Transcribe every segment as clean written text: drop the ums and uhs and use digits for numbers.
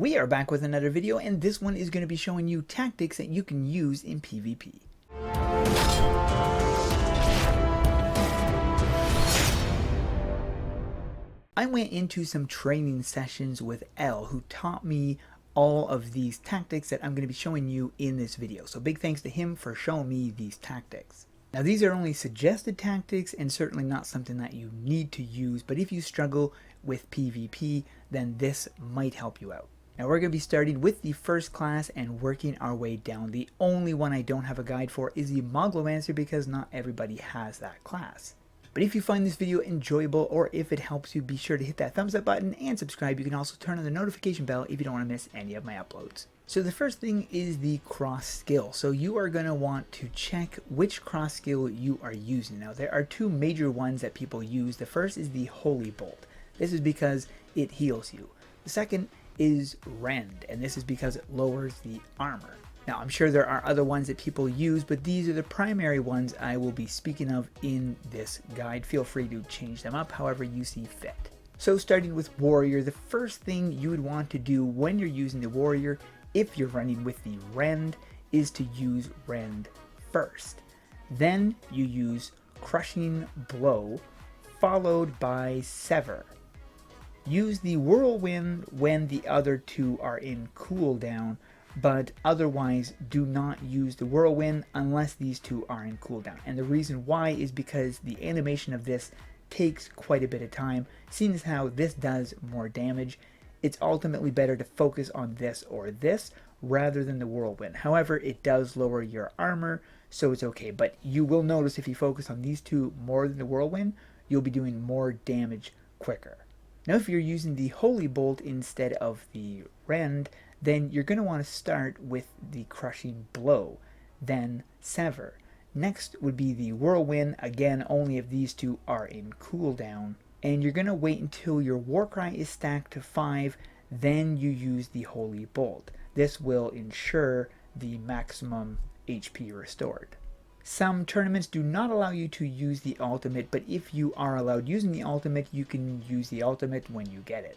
We are back with another video, and this one is going to be showing you tactics that you can use in PvP. I went into some training sessions with Elle, who taught me all of these tactics that I'm going to be showing you in this video. So big thanks to him for showing me these tactics. Now these are only suggested tactics and certainly not something that you need to use, but if you struggle with PvP, then this might help you out. Now we're going to be starting with the first class and working our way down. The only one I don't have a guide for is the Moglomancer because not everybody has that class. But if you find this video enjoyable or if it helps you, be sure to hit that thumbs up button and subscribe. You can also turn on the notification bell if you don't want to miss any of my uploads. So the first thing is the cross skill. So you are going to want to check which cross skill you are using. Now there are two major ones that people use. The first is the Holy Bolt. This is because it heals you. The second is Rend, and this is because it lowers the armor. Now I'm sure there are other ones that people use, but these are the primary ones I will be speaking of in this guide. Feel free to change them up however you see fit. So starting with Warrior, the first thing you would want to do when you're using the Warrior, if you're running with the Rend, is to use Rend first. Then you use Crushing Blow, followed by Sever. Use the Whirlwind when the other two are in cooldown, but otherwise do not use the Whirlwind unless these two are in cooldown. And the reason why is because the animation of this takes quite a bit of time. Seeing as how this does more damage, it's ultimately better to focus on this or this rather than the Whirlwind. However, it does lower your armor, so it's okay. But you will notice if you focus on these two more than the Whirlwind, you'll be doing more damage quicker. Now if you're using the Holy Bolt instead of the Rend, then you're going to want to start with the Crushing Blow, then Sever. Next would be the Whirlwind, again only if these two are in cooldown. And you're going to wait until your Warcry is stacked to 5, then you use the Holy Bolt. This will ensure the maximum HP restored. Some tournaments do not allow you to use the ultimate, but if you are allowed using the ultimate, you can use the ultimate when you get it.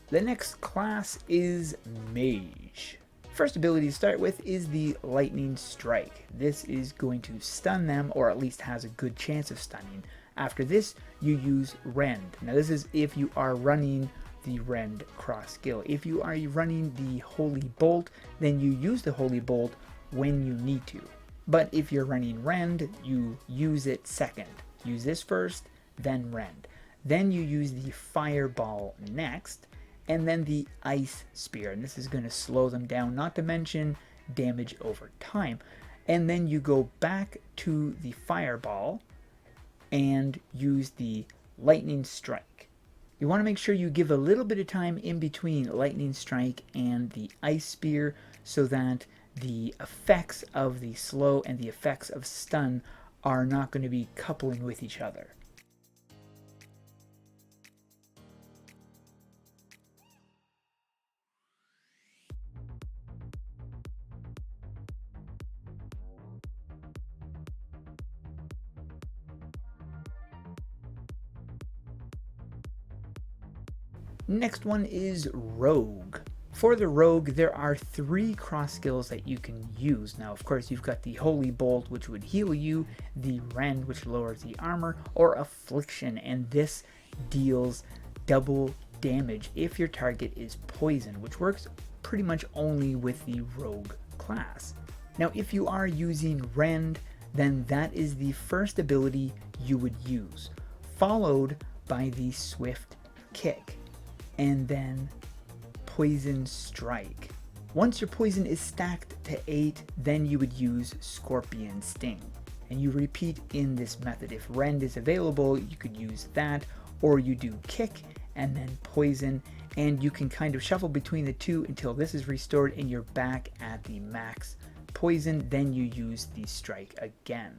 The next class is Mage. First ability to start with is the Lightning Strike. This is going to stun them, or at least has a good chance of stunning. After this, you use Rend. Now this is if you are running the Rend cross skill. If you are running the Holy Bolt, then you use the Holy Bolt when you need to. But if you're running Rend, you use it second. Use this first, then Rend. Then you use the Fireball next, and then the Ice Spear, and this is going to slow them down, not to mention damage over time. And then you go back to the Fireball and use the Lightning Strike. You want to make sure you give a little bit of time in between Lightning Strike and the Ice Spear so that the effects of the slow and the effects of stun are not going to be coupling with each other. Next one is Rogue. For the Rogue, there are 3 cross skills that you can use. Now, of course, you've got the Holy Bolt, which would heal you, the Rend, which lowers the armor, or Affliction, and this deals double damage if your target is poison, which works pretty much only with the Rogue class. Now, if you are using Rend, then that is the first ability you would use, followed by the Swift Kick, and then Poison Strike. Once your poison is stacked to 8, then you would use Scorpion Sting. And you repeat in this method. If Rend is available, you could use that, or you do Kick and then Poison, and you can kind of shuffle between the two until this is restored and you're back at the max poison. Then you use the Strike again.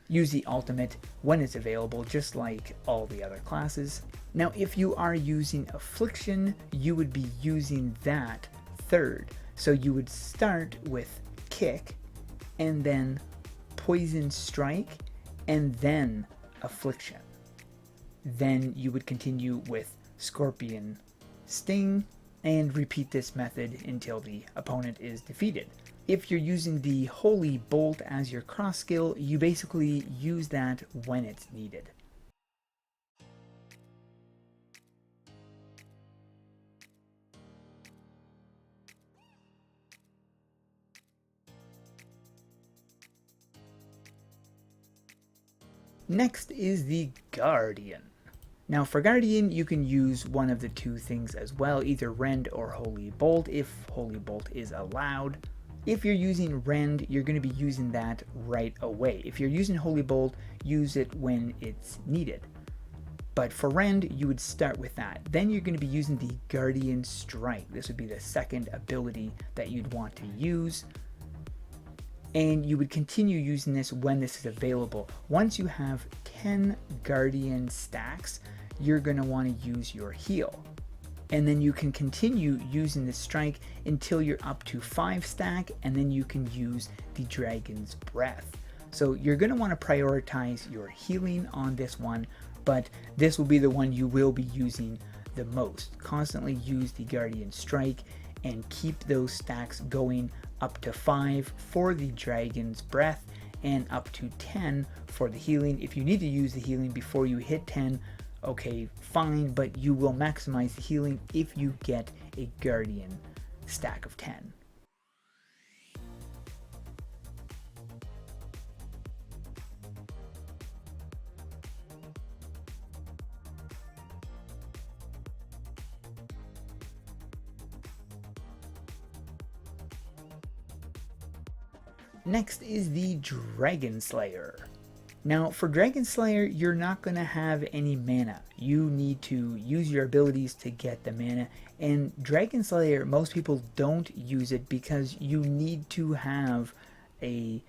Use the ultimate when it's available, just like all the other classes. Now, if you are using Affliction, you would be using that third. So you would start with kick, and then poison strike, and then affliction. Then you would continue with scorpion sting, and repeat this method until the opponent is defeated. If you're using the Holy Bolt as your cross skill, you basically use that when it's needed. Next is the Guardian. Now for Guardian, you can use one of the two things as well, either Rend or Holy Bolt, if Holy Bolt is allowed. If you're using Rend, you're going to be using that right away. If you're using Holy Bolt, use it when it's needed. But for Rend, you would start with that. Then you're going to be using the Guardian Strike. This would be the second ability that you'd want to use. And you would continue using this when this is available. Once you have 10 Guardian stacks, you're going to want to use your heal. And then you can continue using the strike until you're up to 5 stack, and then you can use the Dragon's Breath. So you're going to want to prioritize your healing on this one, but this will be the one you will be using the most. Constantly use the Guardian Strike and keep those stacks going up to 5 for the Dragon's Breath and up to 10 for the healing. If you need to use the healing before you hit 10, okay, fine, but you will maximize the healing if you get a Guardian stack of 10. Next is the Dragonslayer. Now for Dragonslayer, you're not going to have any mana. You need to use your abilities to get the mana, and Dragonslayer, most people don't use it because you need to have a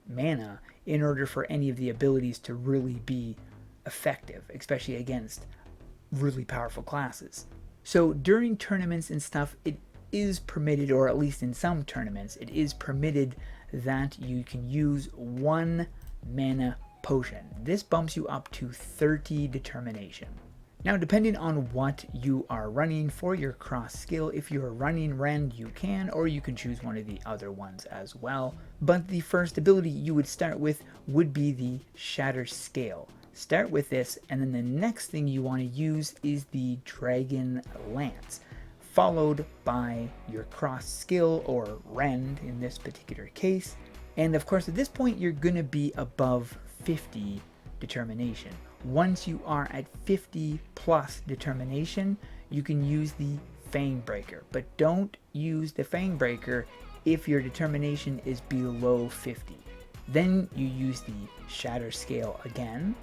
mana in order for any of the abilities to really be effective, especially against really powerful classes. So during tournaments and stuff, it is permitted, or at least in some tournaments, it is permitted that you can use 1 mana potion. This bumps you up to 30 determination. Now depending on what you are running for your cross skill, if you're running Rend you can, or you can choose one of the other ones as well. But the first ability you would start with would be the Shatter Scale. Start with this, and then the next thing you want to use is the Dragon Lance, followed by your cross skill, or Rend in this particular case. And of course at this point you're going to be above 50 determination. Once you are at 50 plus determination, you can use the Fang Breaker, but don't use the Fang Breaker if your determination is below 50. Then you use the Shatter Scale again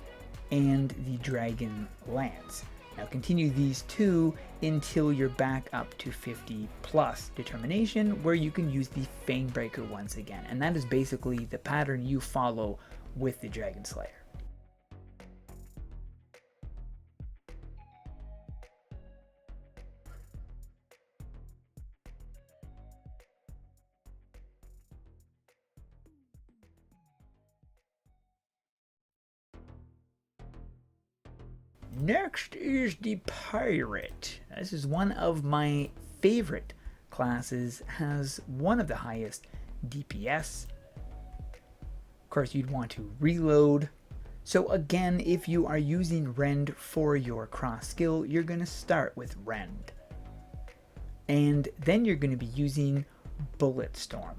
and the Dragon Lance. Now continue these two until you're back up to 50 plus determination, where you can use the Fang Breaker once again. And that is basically the pattern you follow with the Dragonslayer. Next is the Pirate. This is one of my favorite classes, has one of the highest DPS. Of course, you'd want to reload. So again, if you are using Rend for your cross skill, you're going to start with Rend. And then you're going to be using Bullet Storm.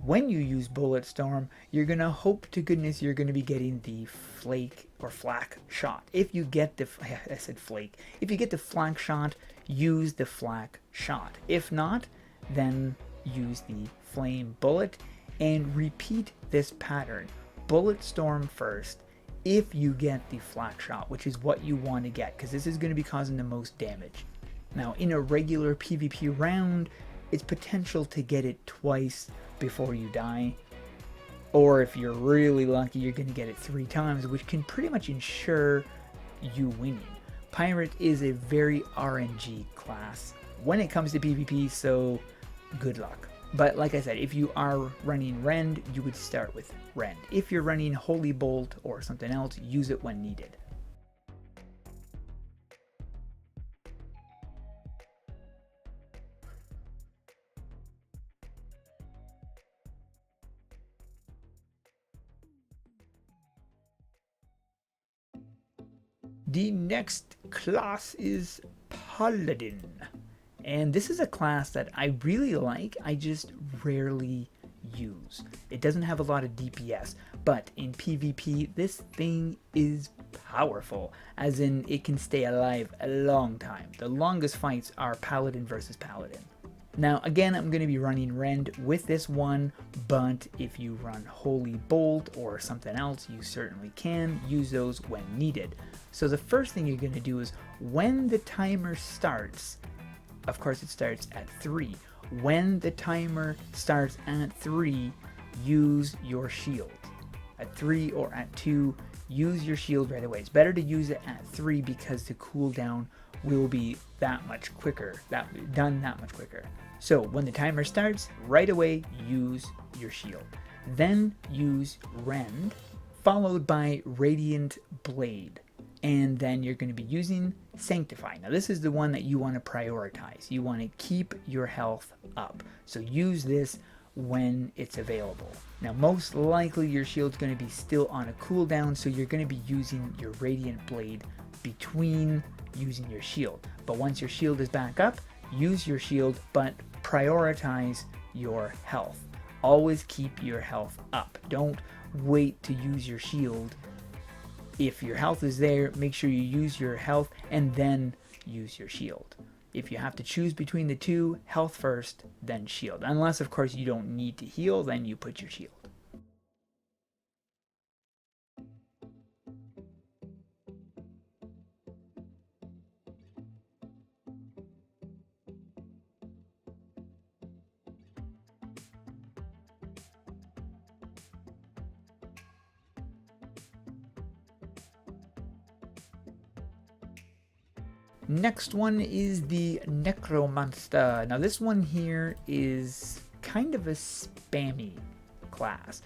When you use Bullet Storm, you're going to hope to goodness you're going to be getting the flake or flak shot. If you get the, I said flake, if you get the flak shot, use the flak shot. If not, then use the flame bullet and repeat this pattern. Bullet Storm first if you get the flak shot, which is what you want to get, because this is going to be causing the most damage. Now in a regular PvP round, it's potential to get it twice before you die, or if you're really lucky, you're going to get it 3 times, which can pretty much ensure you winning. Pirate is a very RNG class when it comes to PvP, so good luck. But like I said, if you are running Rend, you would start with Rend. If you're running Holy Bolt or something else, use it when needed. The next class is Paladin. And this is a class that I really like, I just rarely use. It doesn't have a lot of DPS, but in PvP, this thing is powerful, as in it can stay alive a long time. The longest fights are Paladin versus Paladin. Now again, I'm going to be running Rend with this one, but if you run Holy Bolt or something else, you certainly can use those when needed. So the first thing you're going to do is, when the timer starts, of course it starts at 3. When the timer starts at 3, use your shield. At 3 or at 2, use your shield right away. It's better to use it at 3 because the cooldown will be that much quicker, done that much quicker. So when the timer starts, right away use your shield. Then use Rend, followed by Radiant Blade. And then you're going to be using Sanctify. Now this is the one that you want to prioritize. You want to keep your health up. So use this when it's available. Now most likely your shield's going to be still on a cooldown, so you're going to be using your Radiant Blade between using your shield. But once your shield is back up, use your shield, but prioritize your health. Always keep your health up. Don't wait to use your shield. If your health is there, make sure you use your health and then use your shield. If you have to choose between the two, health first, then shield. Unless, of course, you don't need to heal, then you put your shield. Next one is the Necromancer. Now this one here is kind of a spammy class.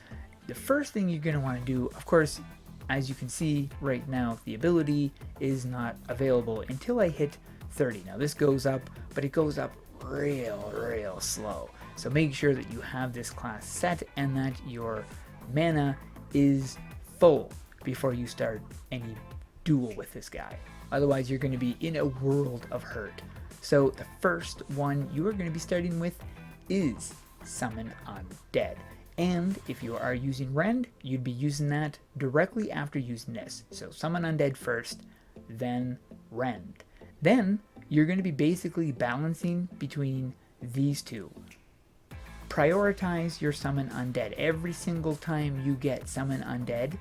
The first thing you're going to want to do, of course, as you can see right now, the ability is not available until I hit 30. Now this goes up, but it goes up real slow. So make sure that you have this class set and that your mana is full before you start any duel with this guy. Otherwise, you're going to be in a world of hurt. So the first one you are going to be starting with is Summon Undead. And if you are using Rend, you'd be using that directly after using this. So Summon Undead first, then Rend. Then you're going to be basically balancing between these two. Prioritize your Summon Undead. Every single time you get Summon Undead,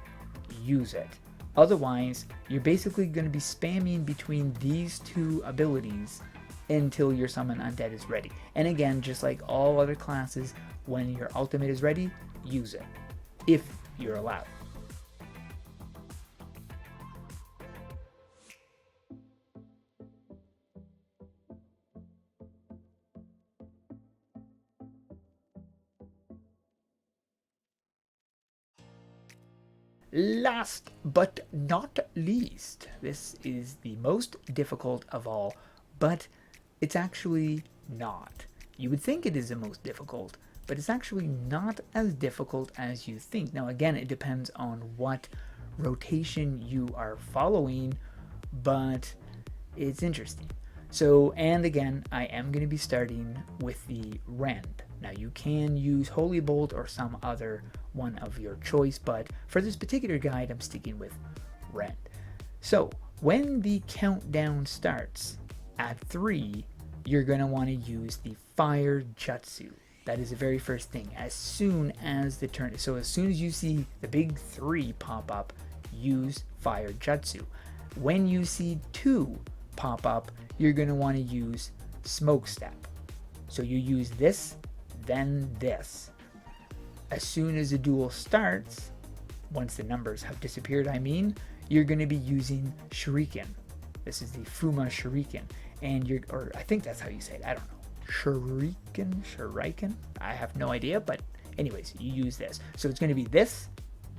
use it. Otherwise, you're basically going to be spamming between these two abilities until your Summon Undead is ready. And again, just like all other classes, when your ultimate is ready, use it, if you're allowed. Last but not least, this is the most difficult of all, but it's actually not. You would think it is the most difficult, but it's actually not as difficult as you think. Now again, it depends on what rotation you are following, but it's interesting. So, and again, I am going to be starting with the Rend. Now you can use Holy Bolt or some other one of your choice, but for this particular guide, I'm sticking with Rend. So when the countdown starts at 3, you're going to want to use the Fire Jutsu. That is the very first thing. As soon as the turn, so as soon as you see the big 3 pop up, use Fire Jutsu. When you see 2 pop up, you're going to want to use Smoke Step. So you use this, then this. As soon as the duel starts, once the numbers have disappeared, you're going to be using Shuriken. This is the Fuma Shuriken, and or I think that's how you say it, I don't know. shuriken. I have no idea, but anyways, you use this. So it's going to be this,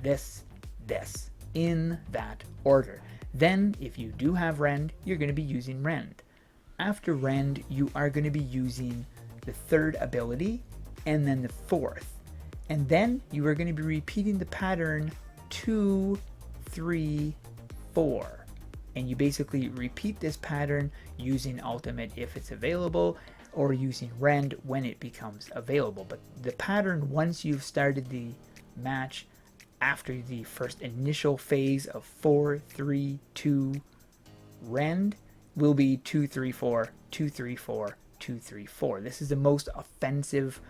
this, this in that order. Then if you do have Rend, you're going to be using Rend. After Rend, you are going to be using the third ability and then the fourth. And then you are going to be repeating the pattern 2, 3, 4. And you basically repeat this pattern using Ultimate if it's available, or using Rend when it becomes available. But the pattern, once you've started the match, after the first initial phase of 4, 3, 2, Rend, will be 2, 3, 4, 2, 3, 4, 2, 3, 4. This is the most offensive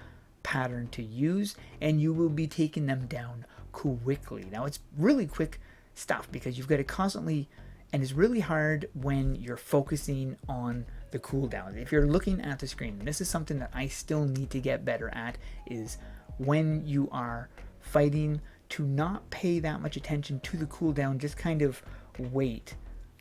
pattern to use, and you will be taking them down quickly. Now it's really quick stuff because you've got to constantly, and it's really hard when you're focusing on the cooldown. If you're looking at the screen, and this is something that I still need to get better at, is when you are fighting to not pay that much attention to the cooldown, just kind of wait,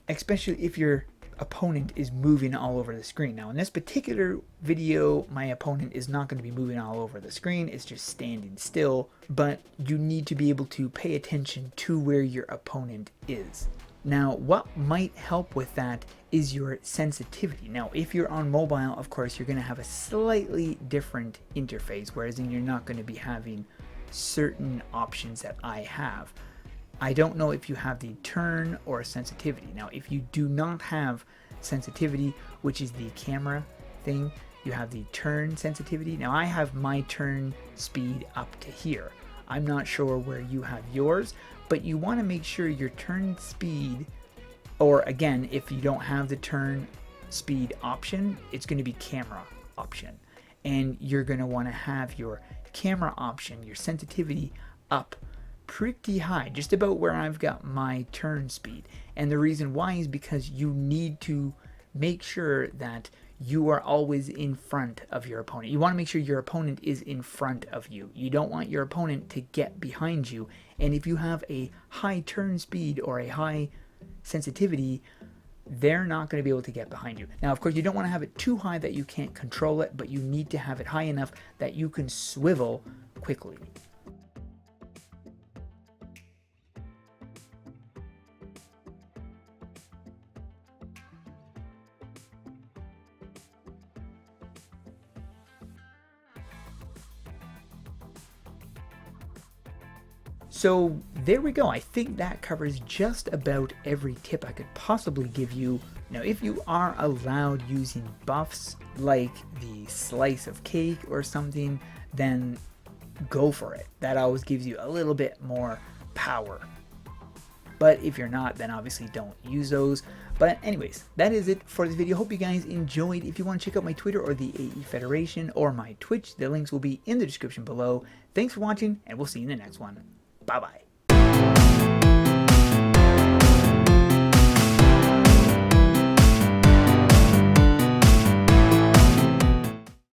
especially if your opponent is moving all over the screen. Now in this particular video, my opponent is not going to be moving all over the screen, it's just standing still, but you need to be able to pay attention to where your opponent is. Now what might help with that is your sensitivity. Now if you're on mobile, of course you're going to have a slightly different interface, whereas then you're not going to be having certain options that I have. I don't know if you have the turn or sensitivity. Now if you do not have sensitivity, which is the camera thing, you have the turn sensitivity. Now I have my turn speed up to here. I'm not sure where you have yours, but you want to make sure your turn speed, or again, if you don't have the turn speed option, it's going to be camera option. And you're going to want to have your camera option, your sensitivity up pretty high, just about where I've got my turn speed. And the reason why is because you need to make sure that you are always in front of your opponent. You want to make sure your opponent is in front of you. You don't want your opponent to get behind you. And if you have a high turn speed or a high sensitivity, they're not going to be able to get behind you. Now, of course, you don't want to have it too high that you can't control it, but you need to have it high enough that you can swivel quickly. So there we go. I think that covers just about every tip I could possibly give you. Now, if you are allowed using buffs like the slice of cake or something, then go for it. That always gives you a little bit more power. But if you're not, then obviously don't use those. But anyways, that is it for this video. Hope you guys enjoyed. If you want to check out my Twitter or the AE Federation or my Twitch, the links will be in the description below. Thanks for watching, and we'll see you in the next one. Bye-bye.